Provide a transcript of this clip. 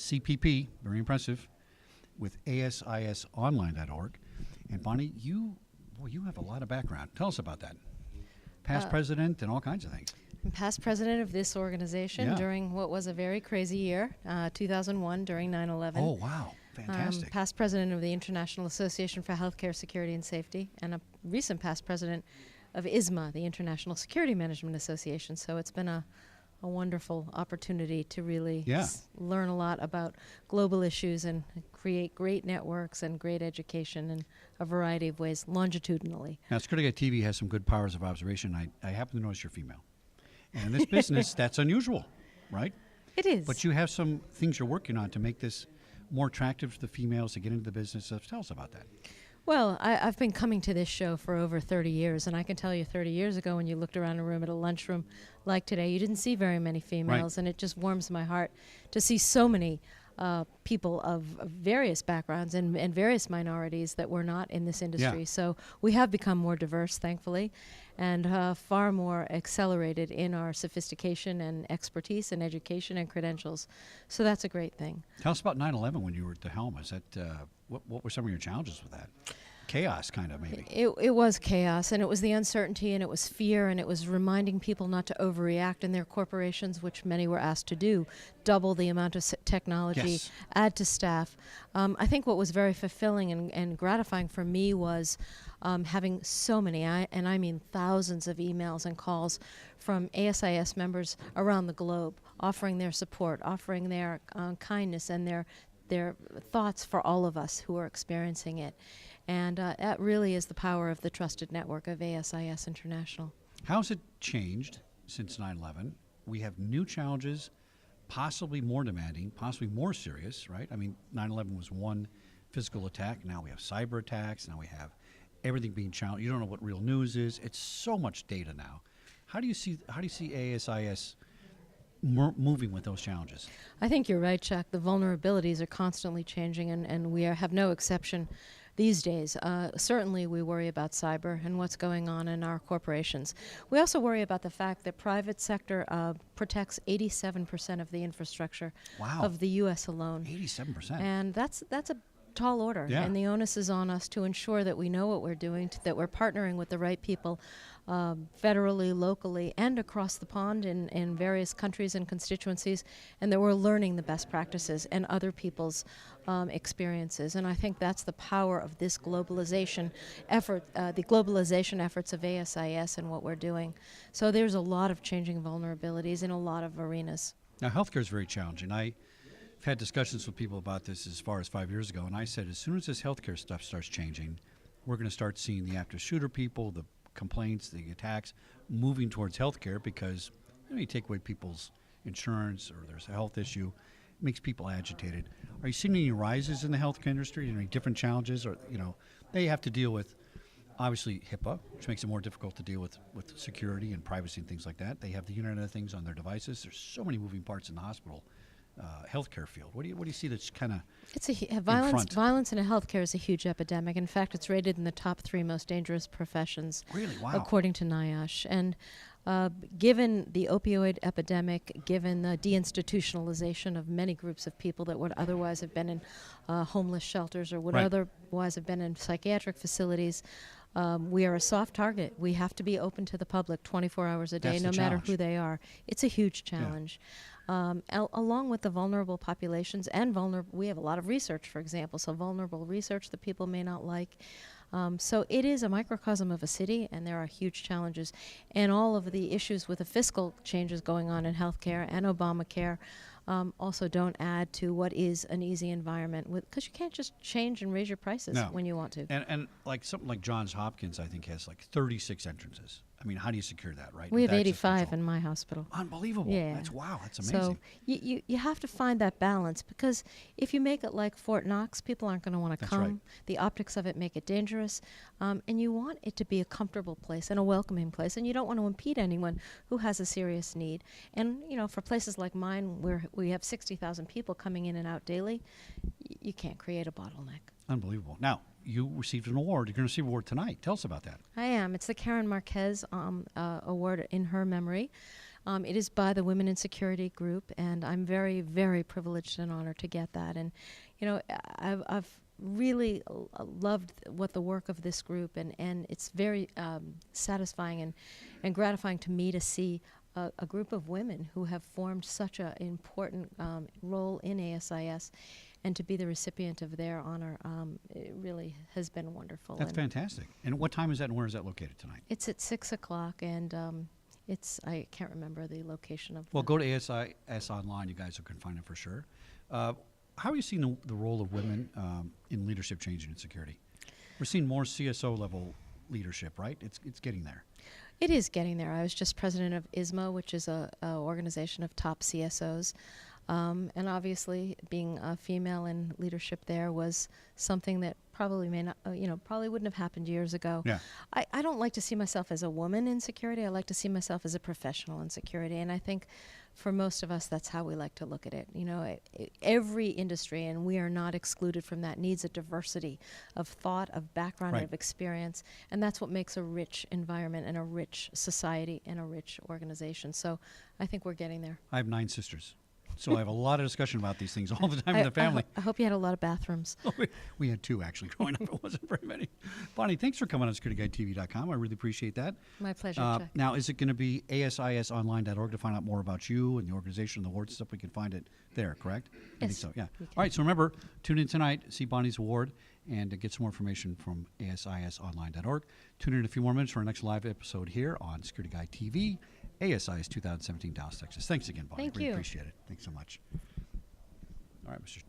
CPP, very impressive, with ASISonline.org. And Bonnie, you have a lot of background. Tell us about that. Past president and all kinds of things. I'm past president of this organization during what was a very crazy year, 2001, during 9/11. Oh, wow. Fantastic. Past president of the International Association for Healthcare Security and Safety, and a recent past president of ISMA, the International Security Management Association. So it's been a wonderful opportunity to really learn a lot about global issues and create great networks and great education in a variety of ways, longitudinally. Now, Security TV has some good powers of observation. I happen to notice you're female. And in this business, that's unusual, right? It is. But you have some things you're working on to make this more attractive to the females to get into the business. So tell us about that. Well, I've been coming to this show for over 30 years, and I can tell you 30 years ago when you looked around a room at a lunchroom like today, you didn't see very many females, and it just warms my heart to see so many people of various backgrounds and various minorities that were not in this industry. Yeah. So we have become more diverse, thankfully, and far more accelerated in our sophistication and expertise and education and credentials. So that's a great thing. Tell us about 9/11 when you were at the helm. Is that what were some of your challenges with that? Chaos, kind of, maybe. It was chaos, and it was the uncertainty, and it was fear, and it was reminding people not to overreact in their corporations, which many were asked to do, double the amount of technology, add to staff. I think what was very fulfilling and gratifying for me was having so many, and I mean thousands of emails and calls from ASIS members around the globe, offering their support, offering their kindness and their thoughts for all of us who are experiencing it. And that really is the power of the trusted network of ASIS International. How's it changed since 9/11? We have new challenges, possibly more demanding, possibly more serious, right? I mean, 9/11 was one physical attack. Now we have cyber attacks. Now we have everything being challenged. You don't know what real news is. It's so much data now. How do you see ASIS moving with those challenges? I think you're right, Chuck. The vulnerabilities are constantly changing, and we have no exception these days. Certainly we worry about cyber and what's going on in our corporations. We also worry about the fact that private sector protects 87% of the infrastructure of the U.S. alone. 87%. And that's a tall order, and the onus is on us to ensure that we know what we're doing, that we're partnering with the right people federally, locally, and across the pond in various countries and constituencies, and that we're learning the best practices and other people's experiences. And I think that's the power of this globalization effort, the globalization efforts of ASIS and what we're doing. So there's a lot of changing vulnerabilities in a lot of arenas. Now, healthcare is very challenging. I've had discussions with people about this as far as 5 years ago, and I said as soon as this healthcare stuff starts changing, we're going to start seeing the active shooter people, the complaints, the attacks, moving towards healthcare because you take away people's insurance or there's a health issue, it makes people agitated. Are you seeing any rises in the healthcare industry, any different challenges? Or they have to deal with, obviously, HIPAA, which makes it more difficult to deal with security and privacy and things like that. They have the Internet of Things on their devices. There's so many moving parts in the hospital healthcare field. What do you see that's kind of violence in healthcare is a huge epidemic. In fact, it's rated in the top 3 most dangerous professions, really? Wow. According to NIOSH. And given the opioid epidemic, given the deinstitutionalization of many groups of people that would otherwise have been in homeless shelters or would otherwise have been in psychiatric facilities, we are a soft target. We have to be open to the public 24 hours a day, no matter who they are. It's a huge challenge. Along with the vulnerable populations and we have a lot of research, for example, so vulnerable research that people may not like. So it is a microcosm of a city, and there are huge challenges. And all of the issues with the fiscal changes going on in healthcare and Obamacare also don't add to what is an easy environment, because you can't just change and raise your prices when you want to. And like something like Johns Hopkins, I think, has like 36 entrances. I mean, how do you secure that, right? We have 85 in my hospital. Unbelievable. Yeah. That's amazing. So you have to find that balance, because if you make it like Fort Knox, people aren't going to want to come. Right. The optics of it make it dangerous. And you want it to be a comfortable place and a welcoming place. And you don't want to impede anyone who has a serious need. And, for places like mine, where we have 60,000 people coming in and out daily, you can't create a bottleneck. Unbelievable. Now, you received an award. You're going to receive an award tonight. Tell us about that. I am. It's the Karen Marquez Award in her memory. It is by the Women in Security group, and I'm very, very privileged and honored to get that. And, I've really loved what the work of this group, and it's very satisfying and gratifying to me to see a group of women who have formed such an important role in ASIS, and to be the recipient of their honor, it really has been wonderful. That's fantastic. And what time is that, and where is that located tonight? It's at 6 o'clock, and I can't remember the location of. Well, go to ASIS online. You guys can find it for sure. How are you seeing the role of women in leadership changing in security? We're seeing more CSO level leadership, right? It's getting there. It is getting there. I was just president of ISMO, which is a organization of top CSOs. And obviously, being a female in leadership there was something that probably probably wouldn't have happened years ago. Yeah. I don't like to see myself as a woman in security. I like to see myself as a professional in security. And I think for most of us, that's how we like to look at it. Every industry, and we are not excluded from that, needs a diversity of thought, of background, Right. of experience. And that's what makes a rich environment and a rich society and a rich organization. So I think we're getting there. I have 9 sisters, so I have a lot of discussion about these things all the time in the family. I hope you had a lot of bathrooms. We had 2 actually growing up. It wasn't very many. Bonnie, thanks for coming on SecurityGuideTV.com. I really appreciate that. My pleasure, Chuck. Now, is it going to be ASISonline.org to find out more about you and the organization and the awards and stuff? We can find it there, correct? I think Yes, so, yeah. we can. All right, so remember, tune in tonight, see Bonnie's award, and get some more information from ASISonline.org. Tune in a few more minutes for our next live episode here on Security Guide TV, ASIS 2017, Dallas, Texas. Thanks again, Bonnie. Thank Really you. appreciate it. Thanks so much. All right, Mr.